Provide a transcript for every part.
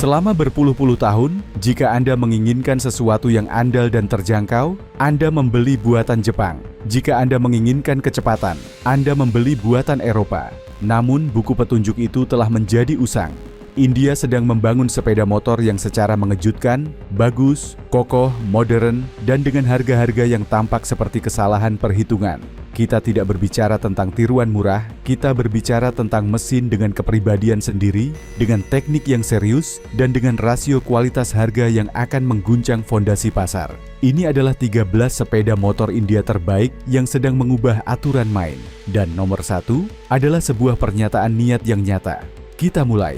Selama berpuluh-puluh tahun, jika Anda menginginkan sesuatu yang andal dan terjangkau, Anda membeli buatan Jepang. Jika Anda menginginkan kecepatan, Anda membeli buatan Eropa. Namun, buku petunjuk itu telah menjadi usang. India sedang membangun sepeda motor yang secara mengejutkan, bagus, kokoh, modern, dan dengan harga-harga yang tampak seperti kesalahan perhitungan. Kita tidak berbicara tentang tiruan murah, kita berbicara tentang mesin dengan kepribadian sendiri, dengan teknik yang serius, dan dengan rasio kualitas harga yang akan mengguncang fondasi pasar. Ini adalah 13 sepeda motor India terbaik yang sedang mengubah aturan main. Dan nomor 1 adalah sebuah pernyataan niat yang nyata. Kita mulai.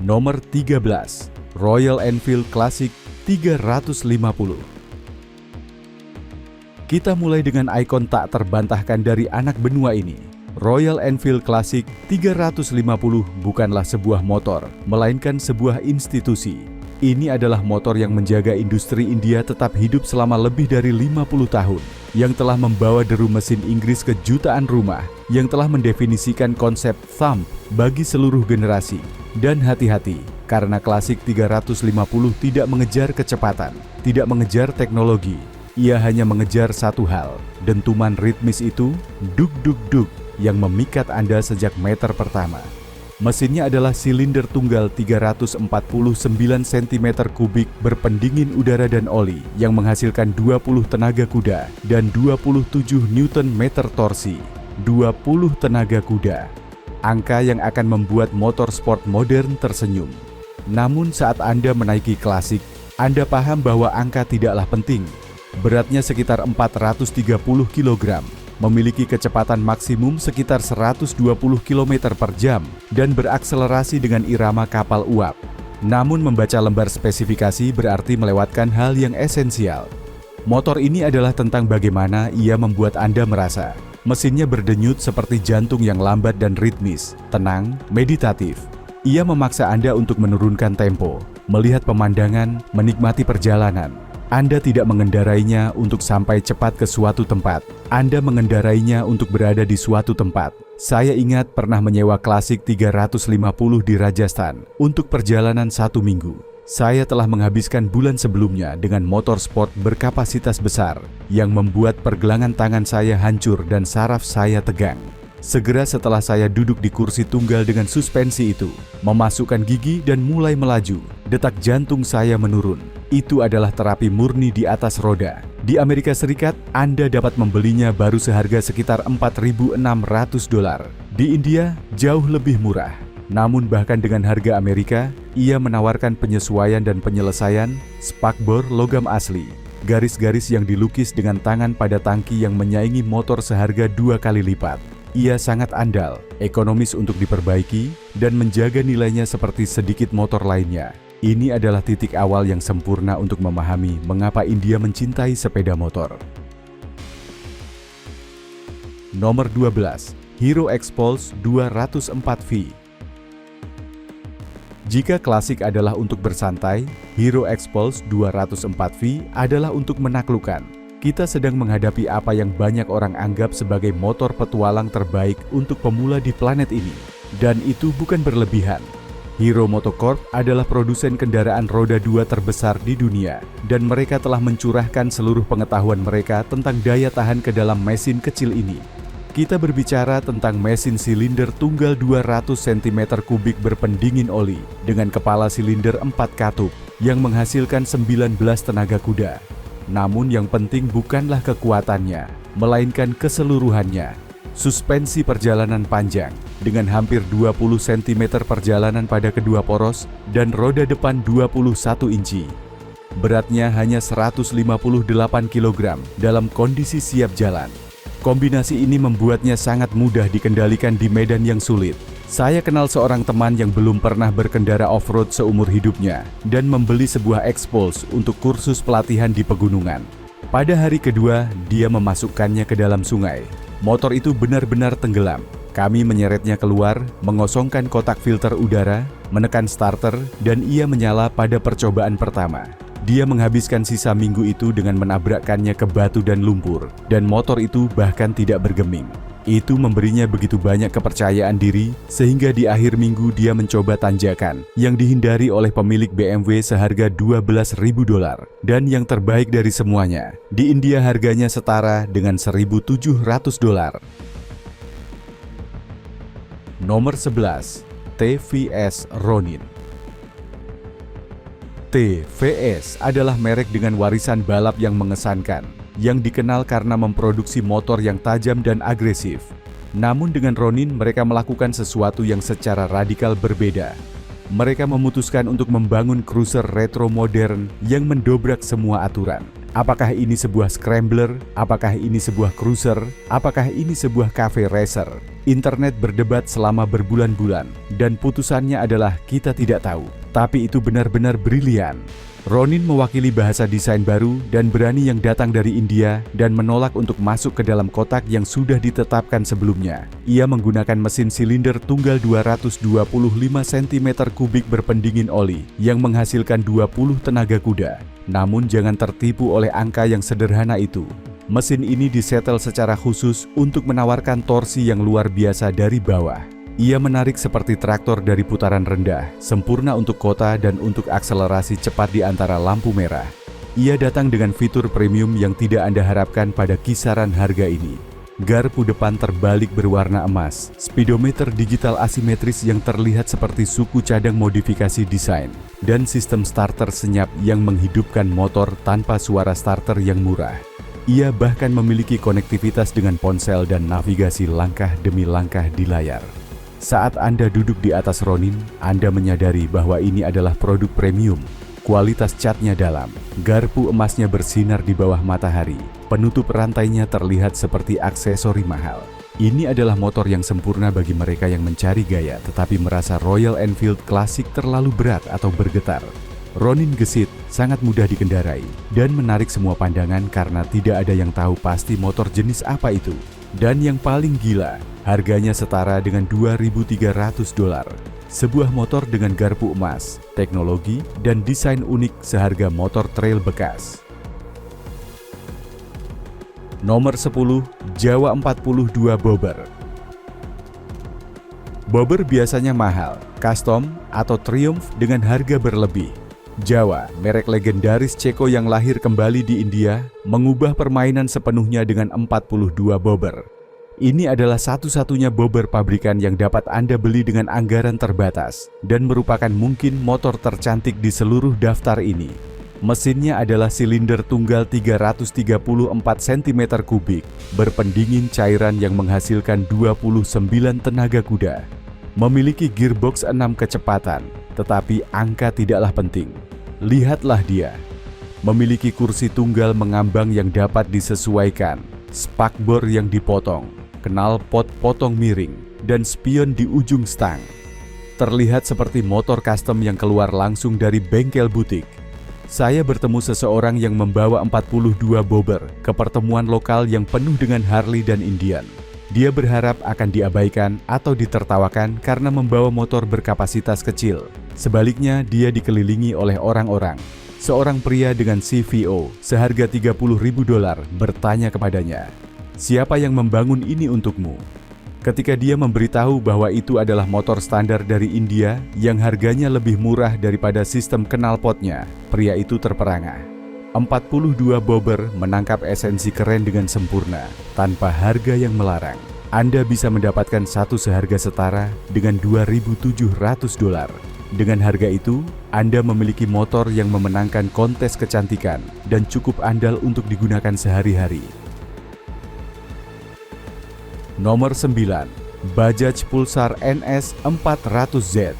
Nomor 13, Royal Enfield Classic 350. Kita mulai dengan ikon tak terbantahkan dari anak benua ini. Royal Enfield Classic 350 bukanlah sebuah motor, melainkan sebuah institusi. Ini adalah motor yang menjaga industri India tetap hidup selama lebih dari 50 tahun, yang telah membawa deru mesin Inggris ke jutaan rumah, yang telah mendefinisikan konsep thumb bagi seluruh generasi. Dan hati-hati, karena Classic 350 tidak mengejar kecepatan, tidak mengejar teknologi. Ia hanya mengejar satu hal, dentuman ritmis itu, duk-duk-duk, yang memikat Anda sejak meter pertama. Mesinnya adalah silinder tunggal 349 cm3 berpendingin udara dan oli yang menghasilkan 20 tenaga kuda dan 27 Nm torsi. 20 tenaga kuda. Angka yang akan membuat motor sport modern tersenyum. Namun saat Anda menaiki Classic, Anda paham bahwa angka tidaklah penting. Beratnya sekitar 430 kg. Memiliki kecepatan maksimum sekitar 120 km per jam dan berakselerasi dengan irama kapal uap. Namun membaca lembar spesifikasi berarti melewatkan hal yang esensial. Motor ini adalah tentang bagaimana ia membuat Anda merasa. Mesinnya berdenyut seperti jantung yang lambat dan ritmis, tenang, meditatif. Ia memaksa Anda untuk menurunkan tempo, melihat pemandangan, menikmati perjalanan. Anda tidak mengendarainya untuk sampai cepat ke suatu tempat. Anda mengendarainya untuk berada di suatu tempat. Saya ingat pernah menyewa Classic 350 di Rajasthan untuk perjalanan 1 minggu. Saya telah menghabiskan bulan sebelumnya dengan motor sport berkapasitas besar yang membuat pergelangan tangan saya hancur dan saraf saya tegang. Segera setelah saya duduk di kursi tunggal dengan suspensi itu, memasukkan gigi dan mulai melaju, detak jantung saya menurun. Itu adalah terapi murni di atas roda. Di Amerika Serikat, Anda dapat membelinya baru seharga sekitar $4.600. Di India, jauh lebih murah. Namun bahkan dengan harga Amerika, ia menawarkan penyesuaian dan penyelesaian spakbor logam asli. Garis-garis yang dilukis dengan tangan pada tangki yang menyaingi motor seharga 2 kali lipat. Ia sangat andal, ekonomis untuk diperbaiki, dan menjaga nilainya seperti sedikit motor lainnya. Ini adalah titik awal yang sempurna untuk memahami mengapa India mencintai sepeda motor. Nomor 12, Hero X-Pulse 204V. Jika Classic adalah untuk bersantai, Hero X-Pulse 204V adalah untuk menaklukkan. Kita sedang menghadapi apa yang banyak orang anggap sebagai motor petualang terbaik untuk pemula di planet ini. Dan itu bukan berlebihan. Hero Motocorp adalah produsen kendaraan roda 2 terbesar di dunia, dan mereka telah mencurahkan seluruh pengetahuan mereka tentang daya tahan ke dalam mesin kecil ini. Kita berbicara tentang mesin silinder tunggal 200 cm3 berpendingin oli dengan kepala silinder 4 katup yang menghasilkan 19 tenaga kuda. Namun yang penting bukanlah kekuatannya, melainkan keseluruhannya. Suspensi perjalanan panjang dengan hampir 20 cm perjalanan pada kedua poros dan roda depan 21 inci. Beratnya hanya 158 kg dalam kondisi siap jalan. Kombinasi ini membuatnya sangat mudah dikendalikan di medan yang sulit. Saya kenal seorang teman yang belum pernah berkendara off-road seumur hidupnya dan membeli sebuah X-Pulse untuk kursus pelatihan di pegunungan. Pada hari kedua, dia memasukkannya ke dalam sungai. Motor itu benar-benar tenggelam. Kami menyeretnya keluar, mengosongkan kotak filter udara, menekan starter, dan ia menyala pada percobaan pertama. Dia menghabiskan sisa minggu itu dengan menabrakkannya ke batu dan lumpur, dan motor itu bahkan tidak bergeming. Itu memberinya begitu banyak kepercayaan diri sehingga di akhir minggu dia mencoba tanjakan yang dihindari oleh pemilik BMW seharga $12.000 dan yang terbaik dari semuanya, di India harganya setara dengan $1.700. Nomor 11, TVS Ronin. TVS adalah merek dengan warisan balap yang mengesankan, yang dikenal karena memproduksi motor yang tajam dan agresif. Namun dengan Ronin mereka melakukan sesuatu yang secara radikal berbeda. Mereka memutuskan untuk membangun cruiser retro modern yang mendobrak semua aturan. Apakah ini sebuah scrambler? Apakah ini sebuah cruiser? Apakah ini sebuah cafe racer? Internet berdebat selama berbulan-bulan, dan putusannya adalah kita tidak tahu. Tapi itu benar-benar brilian. Ronin mewakili bahasa desain baru dan berani yang datang dari India dan menolak untuk masuk ke dalam kotak yang sudah ditetapkan sebelumnya. Ia menggunakan mesin silinder tunggal 225 cm3 berpendingin oli yang menghasilkan 20 tenaga kuda. Namun jangan tertipu oleh angka yang sederhana itu. Mesin ini disetel secara khusus untuk menawarkan torsi yang luar biasa dari bawah. Ia menarik seperti traktor dari putaran rendah, sempurna untuk kota dan untuk akselerasi cepat di antara lampu merah. Ia datang dengan fitur premium yang tidak Anda harapkan pada kisaran harga ini. Garpu depan terbalik berwarna emas, speedometer digital asimetris yang terlihat seperti suku cadang modifikasi desain, dan sistem starter senyap yang menghidupkan motor tanpa suara starter yang murah. Ia bahkan memiliki konektivitas dengan ponsel dan navigasi langkah demi langkah di layar. Saat Anda duduk di atas Ronin, Anda menyadari bahwa ini adalah produk premium. Kualitas catnya dalam, garpu emasnya bersinar di bawah matahari, penutup rantainya terlihat seperti aksesori mahal. Ini adalah motor yang sempurna bagi mereka yang mencari gaya tetapi merasa Royal Enfield klasik terlalu berat atau bergetar. Ronin gesit, sangat mudah dikendarai, dan menarik semua pandangan karena tidak ada yang tahu pasti motor jenis apa itu. Dan yang paling gila, harganya setara dengan $2.300. Sebuah motor dengan garpu emas, teknologi, dan desain unik seharga motor trail bekas. Nomor 10, Jawa 42 Bobber. Bobber biasanya mahal, custom, atau triumph dengan harga berlebih. Jawa, merek legendaris Ceko yang lahir kembali di India, mengubah permainan sepenuhnya dengan 42 Bobber. Ini adalah satu-satunya Bobber pabrikan yang dapat Anda beli dengan anggaran terbatas dan merupakan mungkin motor tercantik di seluruh daftar ini. Mesinnya adalah silinder tunggal 334 cm3, berpendingin cairan yang menghasilkan 29 tenaga kuda. Memiliki gearbox 6 kecepatan, tetapi angka tidaklah penting. Lihatlah dia. Memiliki kursi tunggal mengambang yang dapat disesuaikan, spakbor yang dipotong, knalpot potong miring, dan spion di ujung stang. Terlihat seperti motor custom yang keluar langsung dari bengkel butik. Saya bertemu seseorang yang membawa 42 Bobber ke pertemuan lokal yang penuh dengan Harley dan Indian. Dia berharap akan diabaikan atau ditertawakan karena membawa motor berkapasitas kecil. Sebaliknya, dia dikelilingi oleh orang-orang. Seorang pria dengan CVO seharga $30.000 bertanya kepadanya, "Siapa yang membangun ini untukmu?" Ketika dia memberitahu bahwa itu adalah motor standar dari India yang harganya lebih murah daripada sistem knalpotnya, pria itu terperangah. 42 Bobber menangkap esensi keren dengan sempurna, tanpa harga yang melarang. Anda bisa mendapatkan satu seharga setara dengan $2.700. Dengan harga itu, Anda memiliki motor yang memenangkan kontes kecantikan dan cukup andal untuk digunakan sehari-hari. Nomor 9, Bajaj Pulsar NS 400Z.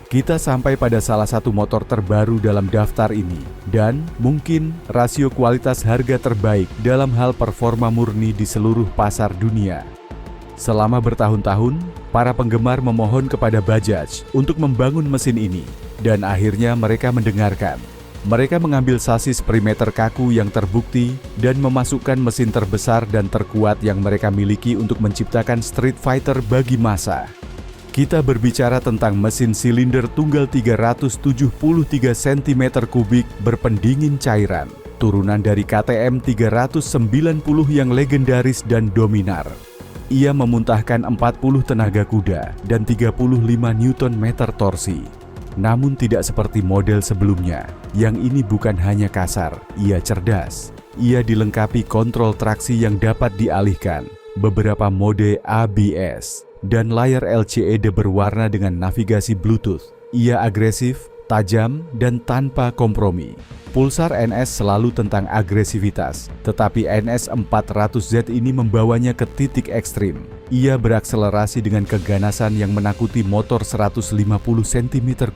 Kita sampai pada salah satu motor terbaru dalam daftar ini, dan mungkin rasio kualitas harga terbaik dalam hal performa murni di seluruh pasar dunia. Selama bertahun-tahun, para penggemar memohon kepada Bajaj untuk membangun mesin ini, dan akhirnya mereka mendengarkan. Mereka mengambil sasis perimeter kaku yang terbukti dan memasukkan mesin terbesar dan terkuat yang mereka miliki untuk menciptakan Street Fighter bagi massa. Kita berbicara tentang mesin silinder tunggal 373 cm3 berpendingin cairan, turunan dari KTM 390 yang legendaris dan dominar. Ia memuntahkan 40 tenaga kuda dan 35 Nm torsi. Namun tidak seperti model sebelumnya, yang ini bukan hanya kasar, ia cerdas. Ia dilengkapi kontrol traksi yang dapat dialihkan, beberapa mode ABS, dan layar LCD berwarna dengan navigasi Bluetooth. Ia agresif, tajam, dan tanpa kompromi. Pulsar NS selalu tentang agresivitas, tetapi NS 400Z ini membawanya ke titik ekstrim. Ia berakselerasi dengan keganasan yang menakuti motor 150 cm3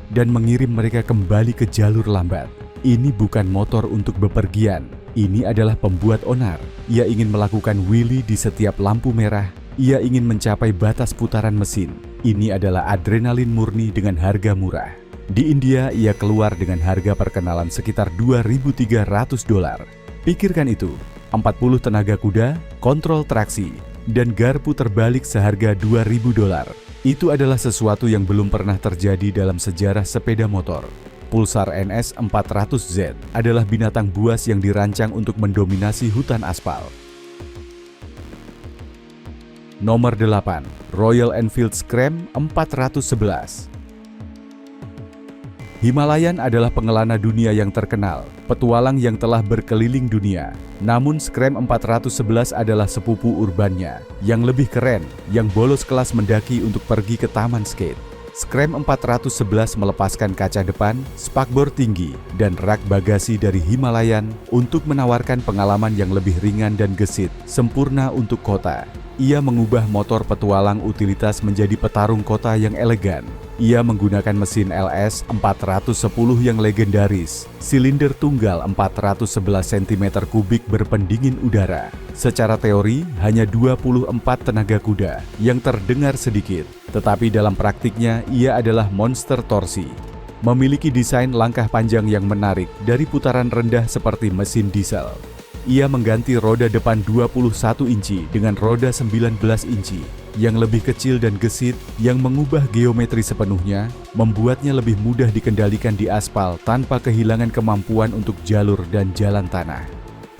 dan mengirim mereka kembali ke jalur lambat. Ini bukan motor untuk bepergian, ini adalah pembuat onar. Ia ingin melakukan wheelie di setiap lampu merah. Ia ingin mencapai batas putaran mesin. Ini adalah adrenalin murni dengan harga murah. Di India, ia keluar dengan harga perkenalan sekitar $2.300. Pikirkan itu, 40 tenaga kuda, kontrol traksi, dan garpu terbalik seharga $2.000. Itu adalah sesuatu yang belum pernah terjadi dalam sejarah sepeda motor. Pulsar NS 400Z adalah binatang buas yang dirancang untuk mendominasi hutan aspal. Nomor 8. Royal Enfield Scram 411. Himalayan adalah pengelana dunia yang terkenal, petualang yang telah berkeliling dunia. Namun Scram 411 adalah sepupu urbannya, yang lebih keren, yang bolos kelas mendaki untuk pergi ke taman skate. Scram 411 melepaskan kaca depan, spakbor tinggi, dan rak bagasi dari Himalayan untuk menawarkan pengalaman yang lebih ringan dan gesit, sempurna untuk kota. Ia mengubah motor petualang utilitas menjadi petarung kota yang elegan. Ia menggunakan mesin LS 410 yang legendaris, silinder tunggal 411 cm3 berpendingin udara. Secara teori, hanya 24 tenaga kuda yang terdengar sedikit, tetapi dalam praktiknya ia adalah monster torsi. Memiliki desain langkah panjang yang menarik dari putaran rendah seperti mesin diesel. Ia mengganti roda depan 21 inci dengan roda 19 inci yang lebih kecil dan gesit, yang mengubah geometri sepenuhnya, membuatnya lebih mudah dikendalikan di aspal tanpa kehilangan kemampuan untuk jalur dan jalan tanah.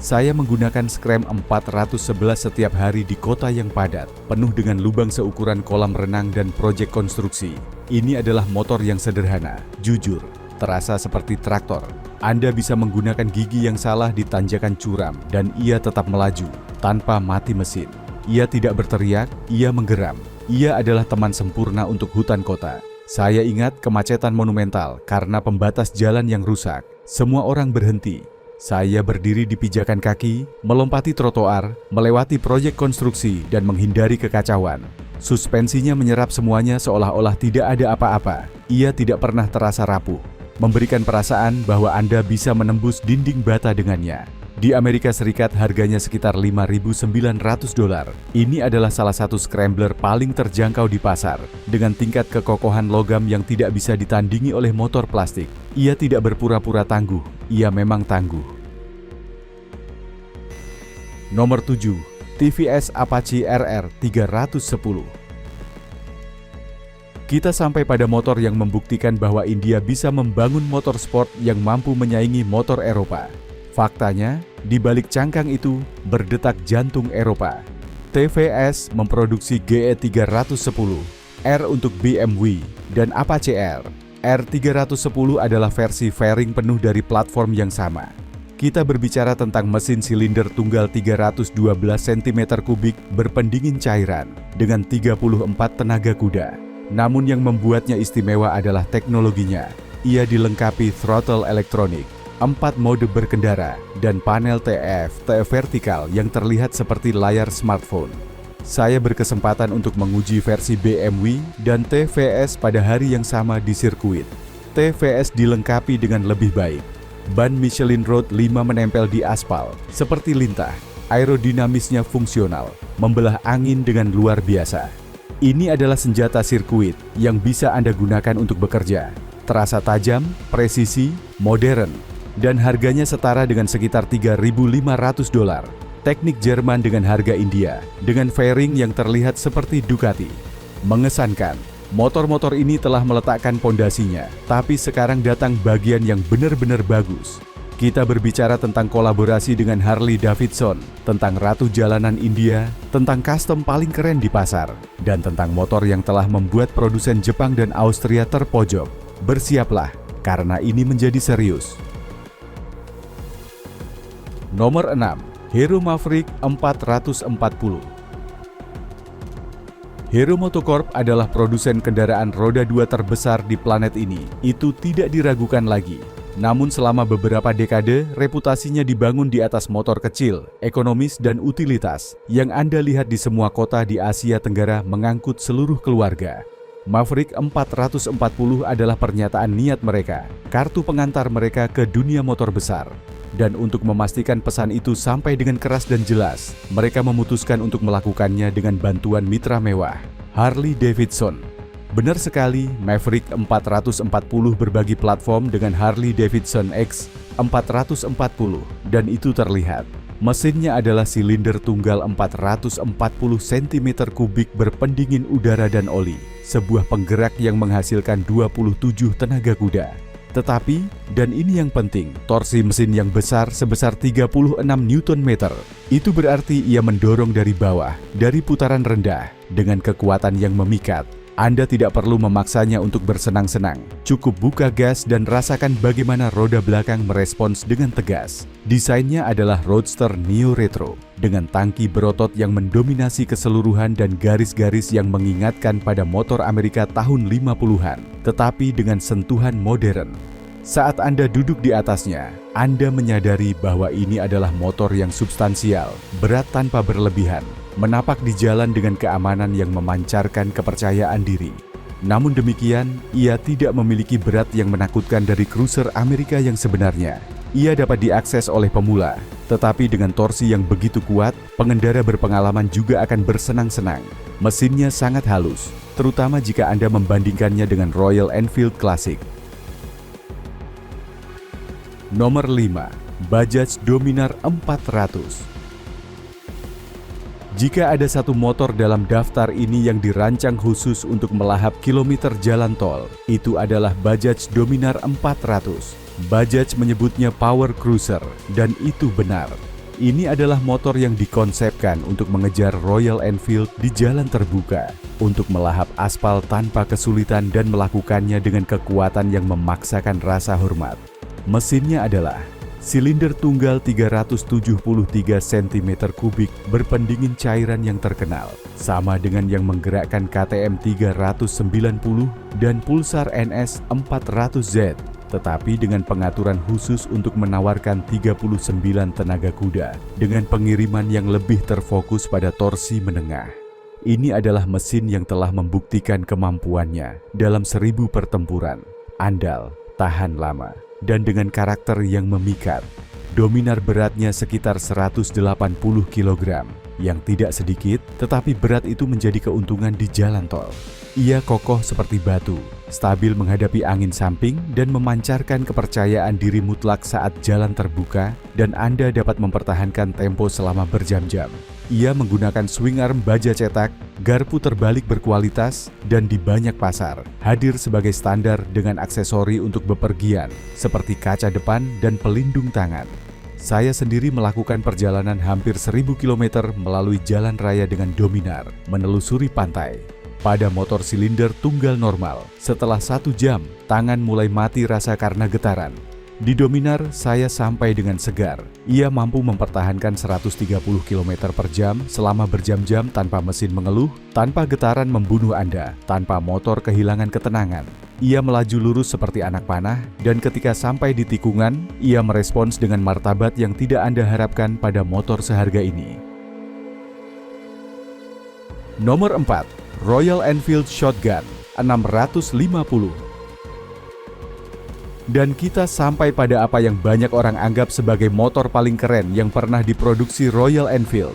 Saya menggunakan Scram 411 setiap hari di kota yang padat, penuh dengan lubang seukuran kolam renang dan proyek konstruksi. Ini adalah motor yang sederhana, jujur, terasa seperti traktor. Anda bisa menggunakan gigi yang salah di tanjakan curam dan ia tetap melaju tanpa mati mesin. Ia tidak berteriak, ia menggeram. Ia adalah teman sempurna untuk hutan kota. Saya ingat kemacetan monumental karena pembatas jalan yang rusak. Semua orang berhenti. Saya berdiri di pijakan kaki, melompati trotoar, melewati proyek konstruksi dan menghindari kekacauan. Suspensinya menyerap semuanya seolah-olah tidak ada apa-apa. Ia tidak pernah terasa rapuh, memberikan perasaan bahwa Anda bisa menembus dinding bata dengannya. Di Amerika Serikat harganya sekitar $5.900. Ini adalah salah satu scrambler paling terjangkau di pasar, dengan tingkat kekokohan logam yang tidak bisa ditandingi oleh motor plastik. Ia tidak berpura-pura tangguh, ia memang tangguh. Nomor 7. TVS Apache RR 310. Kita sampai pada motor yang membuktikan bahwa India bisa membangun motorsport yang mampu menyaingi motor Eropa. Faktanya, di balik cangkang itu berdetak jantung Eropa. TVS memproduksi GE310, R untuk BMW, dan Apache R. R310 adalah versi fairing penuh dari platform yang sama. Kita berbicara tentang mesin silinder tunggal 312 cm3 berpendingin cairan dengan 34 tenaga kuda. Namun yang membuatnya istimewa adalah teknologinya. Ia dilengkapi throttle elektronik, 4 mode berkendara, dan panel TFT vertikal yang terlihat seperti layar smartphone. Saya berkesempatan untuk menguji versi BMW dan TVS pada hari yang sama di sirkuit. TVS dilengkapi dengan lebih baik. Ban Michelin Road 5 menempel di aspal, seperti lintah. Aerodinamisnya fungsional, membelah angin dengan luar biasa. Ini adalah senjata sirkuit yang bisa Anda gunakan untuk bekerja. Terasa tajam, presisi, modern, dan harganya setara dengan sekitar $3.500. Teknik Jerman dengan harga India, dengan fairing yang terlihat seperti Ducati. Mengesankan, motor-motor ini telah meletakkan pondasinya, tapi sekarang datang bagian yang benar-benar bagus. Kita berbicara tentang kolaborasi dengan Harley Davidson, tentang ratu jalanan India, tentang custom paling keren di pasar, dan tentang motor yang telah membuat produsen Jepang dan Austria terpojok. Bersiaplah, karena ini menjadi serius. Nomor 6. Hero Maverick 440. Hero Motocorp adalah produsen kendaraan roda 2 terbesar di planet ini. Itu tidak diragukan lagi. Namun selama beberapa dekade, reputasinya dibangun di atas motor kecil, ekonomis dan utilitas yang Anda lihat di semua kota di Asia Tenggara mengangkut seluruh keluarga. Maverick 440 adalah pernyataan niat mereka, kartu pengantar mereka ke dunia motor besar. Dan untuk memastikan pesan itu sampai dengan keras dan jelas, mereka memutuskan untuk melakukannya dengan bantuan mitra mewah, Harley Davidson. Benar sekali, Maverick 440 berbagi platform dengan Harley Davidson X440, dan itu terlihat. Mesinnya adalah silinder tunggal 440 cm3 berpendingin udara dan oli, sebuah penggerak yang menghasilkan 27 tenaga kuda. Tetapi, dan ini yang penting, torsi mesin yang besar sebesar 36 Nm. Itu berarti ia mendorong dari bawah, dari putaran rendah, dengan kekuatan yang memikat. Anda tidak perlu memaksanya untuk bersenang-senang. Cukup buka gas dan rasakan bagaimana roda belakang merespons dengan tegas. Desainnya adalah Roadster Neo Retro, dengan tangki berotot yang mendominasi keseluruhan dan garis-garis yang mengingatkan pada motor Amerika tahun 50-an, tetapi dengan sentuhan modern. Saat Anda duduk di atasnya, Anda menyadari bahwa ini adalah motor yang substansial, berat tanpa berlebihan, menapak di jalan dengan keamanan yang memancarkan kepercayaan diri. Namun demikian, ia tidak memiliki berat yang menakutkan dari cruiser Amerika yang sebenarnya. Ia dapat diakses oleh pemula, tetapi dengan torsi yang begitu kuat, pengendara berpengalaman juga akan bersenang-senang. Mesinnya sangat halus, terutama jika Anda membandingkannya dengan Royal Enfield Classic. Nomor 5. Bajaj Dominar 400. Jika ada satu motor dalam daftar ini yang dirancang khusus untuk melahap kilometer jalan tol, itu adalah Bajaj Dominar 400. Bajaj menyebutnya Power Cruiser, dan itu benar. Ini adalah motor yang dikonsepkan untuk mengejar Royal Enfield di jalan terbuka, untuk melahap aspal tanpa kesulitan dan melakukannya dengan kekuatan yang memaksakan rasa hormat. Mesinnya adalah silinder tunggal 373 cm3 berpendingin cairan yang terkenal, sama dengan yang menggerakkan KTM 390 dan Pulsar NS 400Z, tetapi dengan pengaturan khusus untuk menawarkan 39 tenaga kuda dengan pengiriman yang lebih terfokus pada torsi menengah. Ini adalah mesin yang telah membuktikan kemampuannya dalam 1000 pertempuran, andal, tahan lama, dan dengan karakter yang memikat. Dominar beratnya sekitar 180 kg, yang tidak sedikit, tetapi berat itu menjadi keuntungan di jalan tol. Ia kokoh seperti batu, stabil menghadapi angin samping, dan memancarkan kepercayaan diri mutlak saat jalan terbuka, dan Anda dapat mempertahankan tempo selama berjam-jam. Ia menggunakan swing arm baja cetak, garpu terbalik berkualitas, dan di banyak pasar hadir sebagai standar dengan aksesori untuk bepergian seperti kaca depan dan pelindung tangan. Saya sendiri melakukan perjalanan hampir 1000 km melalui jalan raya dengan Dominar, menelusuri pantai. Pada motor silinder tunggal normal, setelah 1 jam, tangan mulai mati rasa karena getaran. Di Dominar, saya sampai dengan segar. Ia mampu mempertahankan 130 km per jam selama berjam-jam tanpa mesin mengeluh, tanpa getaran membunuh Anda, tanpa motor kehilangan ketenangan. Ia melaju lurus seperti anak panah, dan ketika sampai di tikungan, ia merespons dengan martabat yang tidak Anda harapkan pada motor seharga ini. Nomor 4. Royal Enfield Shotgun 650. Dan kita sampai pada apa yang banyak orang anggap sebagai motor paling keren yang pernah diproduksi Royal Enfield.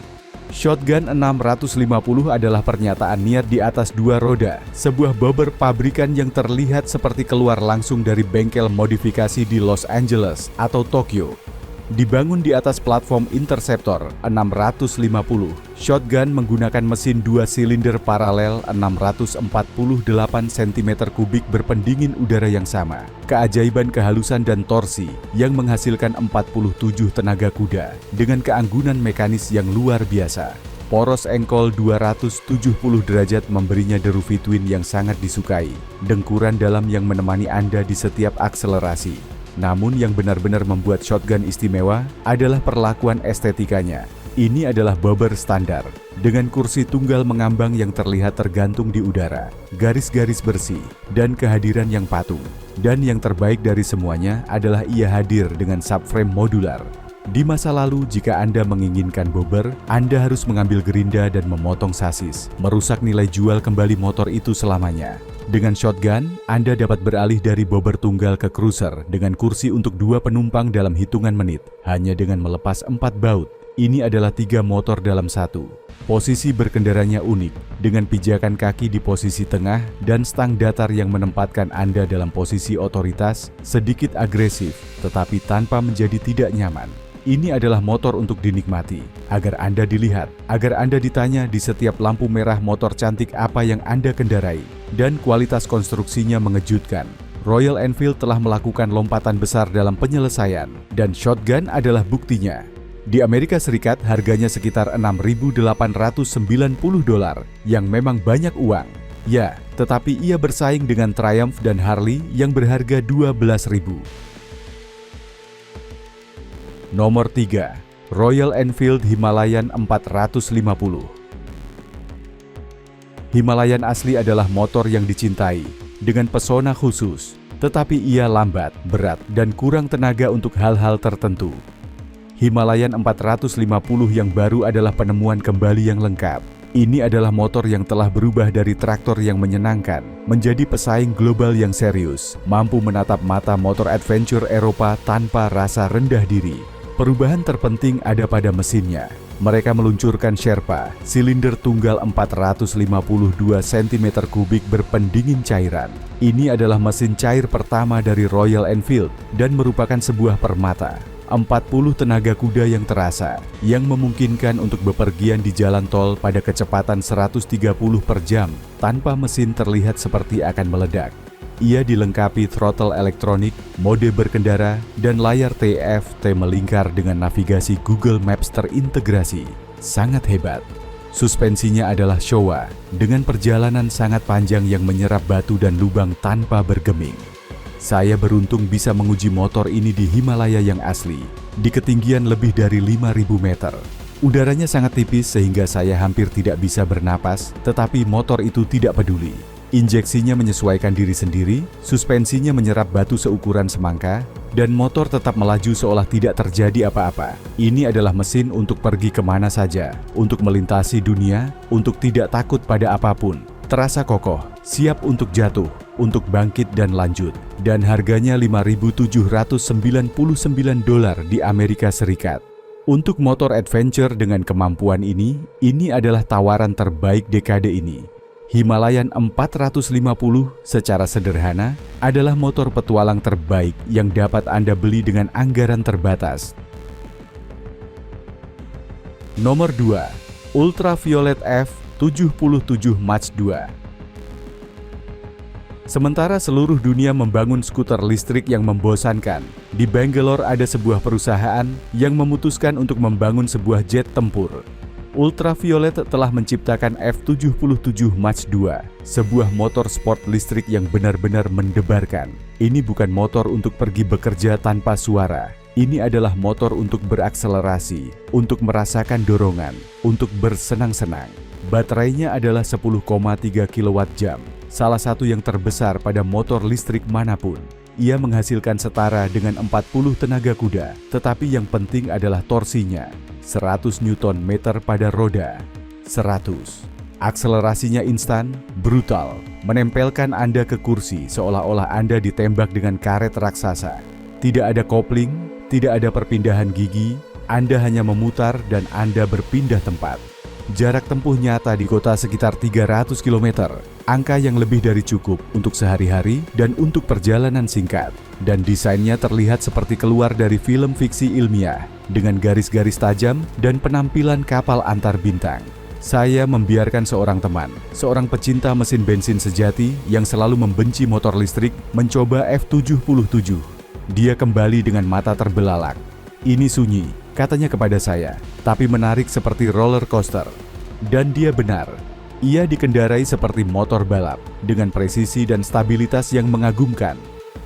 Shotgun 650 adalah pernyataan niat di atas 2 roda, sebuah bobber pabrikan yang terlihat seperti keluar langsung dari bengkel modifikasi di Los Angeles atau Tokyo. Dibangun di atas platform Interceptor 650, shotgun menggunakan mesin 2 silinder paralel 648 cm3 berpendingin udara yang sama. Keajaiban kehalusan dan torsi yang menghasilkan 47 tenaga kuda dengan keanggunan mekanis yang luar biasa. Poros engkol 270 derajat memberinya deru twin yang sangat disukai, dengkuran dalam yang menemani Anda di setiap akselerasi. Namun yang benar-benar membuat shotgun istimewa adalah perlakuan estetikanya. Ini adalah bobber standar, dengan kursi tunggal mengambang yang terlihat tergantung di udara, garis-garis bersih, dan kehadiran yang patung. Dan yang terbaik dari semuanya adalah ia hadir dengan subframe modular. Di masa lalu, jika Anda menginginkan bobber, Anda harus mengambil gerinda dan memotong sasis, merusak nilai jual kembali motor itu selamanya. Dengan shotgun, Anda dapat beralih dari bobber tunggal ke cruiser dengan kursi untuk 2 penumpang dalam hitungan menit, hanya dengan melepas 4 baut. Ini adalah 3 motor dalam satu. Posisi berkendaranya unik, dengan pijakan kaki di posisi tengah dan stang datar yang menempatkan Anda dalam posisi otoritas, sedikit agresif, tetapi tanpa menjadi tidak nyaman. Ini adalah motor untuk dinikmati, agar Anda dilihat, agar Anda ditanya di setiap lampu merah motor cantik apa yang Anda kendarai, dan kualitas konstruksinya mengejutkan. Royal Enfield telah melakukan lompatan besar dalam penyelesaian, dan shotgun adalah buktinya. Di Amerika Serikat harganya sekitar $6.890, yang memang banyak uang. Ya, tetapi ia bersaing dengan Triumph dan Harley yang berharga $12.000. Nomor 3. Royal Enfield Himalayan 450. Himalayan asli adalah motor yang dicintai, dengan pesona khusus, tetapi ia lambat, berat, dan kurang tenaga untuk hal-hal tertentu. Himalayan 450 yang baru adalah penemuan kembali yang lengkap. Ini adalah motor yang telah berubah dari traktor yang menyenangkan menjadi pesaing global yang serius, mampu menatap mata motor adventure Eropa tanpa rasa rendah diri. Perubahan terpenting ada pada mesinnya. Mereka meluncurkan Sherpa, silinder tunggal 452 cm3 berpendingin cairan. Ini adalah mesin cair pertama dari Royal Enfield dan merupakan sebuah permata. 40 tenaga kuda yang terasa, yang memungkinkan untuk bepergian di jalan tol pada kecepatan 130 per jam, tanpa mesin terlihat seperti akan meledak. Ia dilengkapi throttle elektronik, mode berkendara, dan layar TFT melingkar dengan navigasi Google Maps terintegrasi. Sangat hebat. Suspensinya adalah Showa, dengan perjalanan sangat panjang yang menyerap batu dan lubang tanpa bergeming. Saya beruntung bisa menguji motor ini di Himalaya yang asli, di ketinggian lebih dari 5.000 meter. Udaranya sangat tipis sehingga saya hampir tidak bisa bernapas, tetapi motor itu tidak peduli. Injeksinya menyesuaikan diri sendiri, suspensinya menyerap batu seukuran semangka, dan motor tetap melaju seolah tidak terjadi apa-apa. Ini adalah mesin untuk pergi kemana saja, untuk melintasi dunia, untuk tidak takut pada apapun. Terasa kokoh, siap untuk jatuh, untuk bangkit dan lanjut. Dan harganya $5.799 di Amerika Serikat. Untuk motor adventure dengan kemampuan ini adalah tawaran terbaik dekade ini. Himalayan 450 secara sederhana adalah motor petualang terbaik yang dapat Anda beli dengan anggaran terbatas. Nomor 2. Ultraviolet F77 Mach 2. Sementara seluruh dunia membangun skuter listrik yang membosankan, di Bangalore ada sebuah perusahaan yang memutuskan untuk membangun sebuah jet tempur. Ultraviolet telah menciptakan F77 Mach 2, sebuah motor sport listrik yang benar-benar mendebarkan. Ini bukan motor untuk pergi bekerja tanpa suara. Ini adalah motor untuk berakselerasi, untuk merasakan dorongan, untuk bersenang-senang. Baterainya adalah 10,3 kWh, salah satu yang terbesar pada motor listrik manapun. Ia menghasilkan setara dengan 40 tenaga kuda, tetapi yang penting adalah torsinya. 100 Nm pada roda, 100. Akselerasinya instan, brutal, menempelkan Anda ke kursi seolah-olah Anda ditembak dengan karet raksasa. Tidak ada kopling, tidak ada perpindahan gigi, Anda hanya memutar dan Anda berpindah tempat. Jarak tempuh nyata di kota sekitar 300 km, angka yang lebih dari cukup untuk sehari-hari dan untuk perjalanan singkat. Dan desainnya terlihat seperti keluar dari film fiksi ilmiah, dengan garis-garis tajam dan penampilan kapal antar bintang. Saya membiarkan seorang teman, seorang pecinta mesin bensin sejati yang selalu membenci motor listrik, mencoba F77. Dia kembali dengan mata terbelalak. "Ini sunyi," katanya kepada saya, "tapi menarik seperti roller coaster." Dan dia benar. Ia dikendarai seperti motor balap, dengan presisi dan stabilitas yang mengagumkan.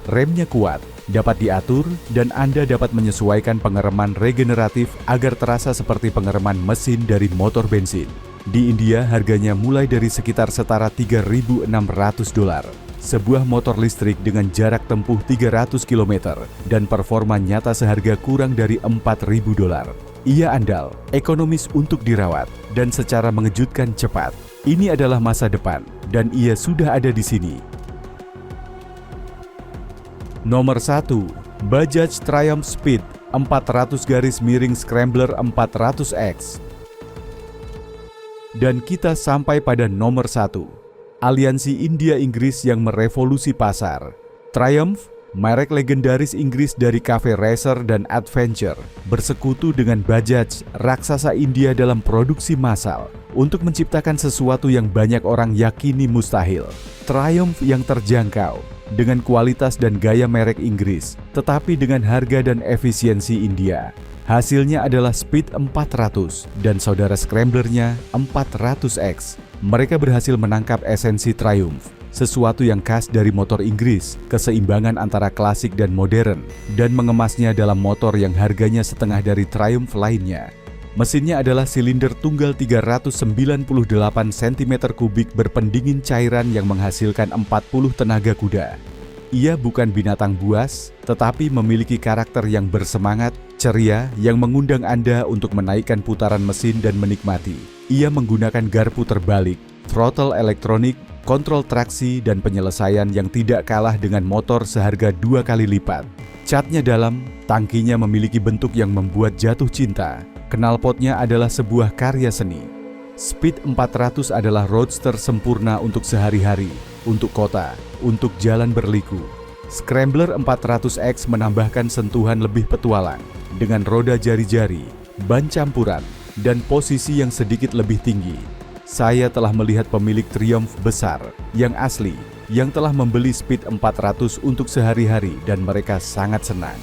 Remnya kuat, dapat diatur, dan Anda dapat menyesuaikan pengereman regeneratif agar terasa seperti pengereman mesin dari motor bensin. Di India harganya mulai dari sekitar setara $3.600. Sebuah motor listrik dengan jarak tempuh 300 km dan performa nyata seharga kurang dari $4.000. Ia andal, ekonomis untuk dirawat, dan secara mengejutkan cepat. Ini adalah masa depan, dan ia sudah ada di sini. Nomor 1. Bajaj Triumph Speed 400-miring Scrambler 400X. Dan kita sampai pada nomor 1. Aliansi India-Inggris yang merevolusi pasar. Triumph, merek legendaris Inggris dari cafe racer dan adventure, bersekutu dengan Bajaj, raksasa India dalam produksi massal, untuk menciptakan sesuatu yang banyak orang yakini mustahil. Triumph yang terjangkau, dengan kualitas dan gaya merek Inggris, tetapi dengan harga dan efisiensi India. Hasilnya adalah Speed 400 dan saudara Scramblernya 400X. Mereka berhasil menangkap esensi Triumph, sesuatu yang khas dari motor Inggris, keseimbangan antara klasik dan modern, dan mengemasnya dalam motor yang harganya setengah dari Triumph lainnya. Mesinnya adalah silinder tunggal 398 cm3 berpendingin cairan yang menghasilkan 40 tenaga kuda. Ia bukan binatang buas, tetapi memiliki karakter yang bersemangat, ceria, yang mengundang Anda untuk menaikkan putaran mesin dan menikmati. Ia menggunakan garpu terbalik, throttle elektronik, kontrol traksi, dan penyelesaian yang tidak kalah dengan motor seharga 2 kali lipat. Catnya dalam, tangkinya memiliki bentuk yang membuat jatuh cinta. Knalpotnya adalah sebuah karya seni. Speed 400 adalah roadster sempurna untuk sehari-hari, untuk kota, untuk jalan berliku. Scrambler 400X menambahkan sentuhan lebih petualang, dengan roda jari-jari, ban campuran, dan posisi yang sedikit lebih tinggi. Saya telah melihat pemilik Triumph besar, yang asli, yang telah membeli Speed 400 untuk sehari-hari dan mereka sangat senang.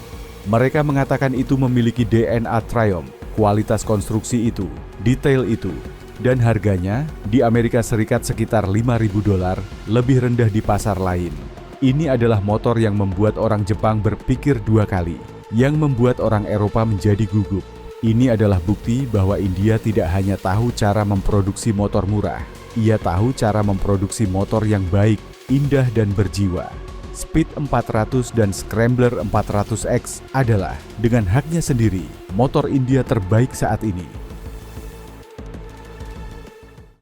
Mereka mengatakan itu memiliki DNA Triumph, kualitas konstruksi itu, detail itu, dan harganya di Amerika Serikat sekitar $5.000, lebih rendah di pasar lain. Ini adalah motor yang membuat orang Jepang berpikir 2 kali, yang membuat orang Eropa menjadi gugup. Ini adalah bukti bahwa India tidak hanya tahu cara memproduksi motor murah, ia tahu cara memproduksi motor yang baik, indah, dan berjiwa. Speed 400 dan Scrambler 400X adalah, dengan haknya sendiri, motor India terbaik saat ini.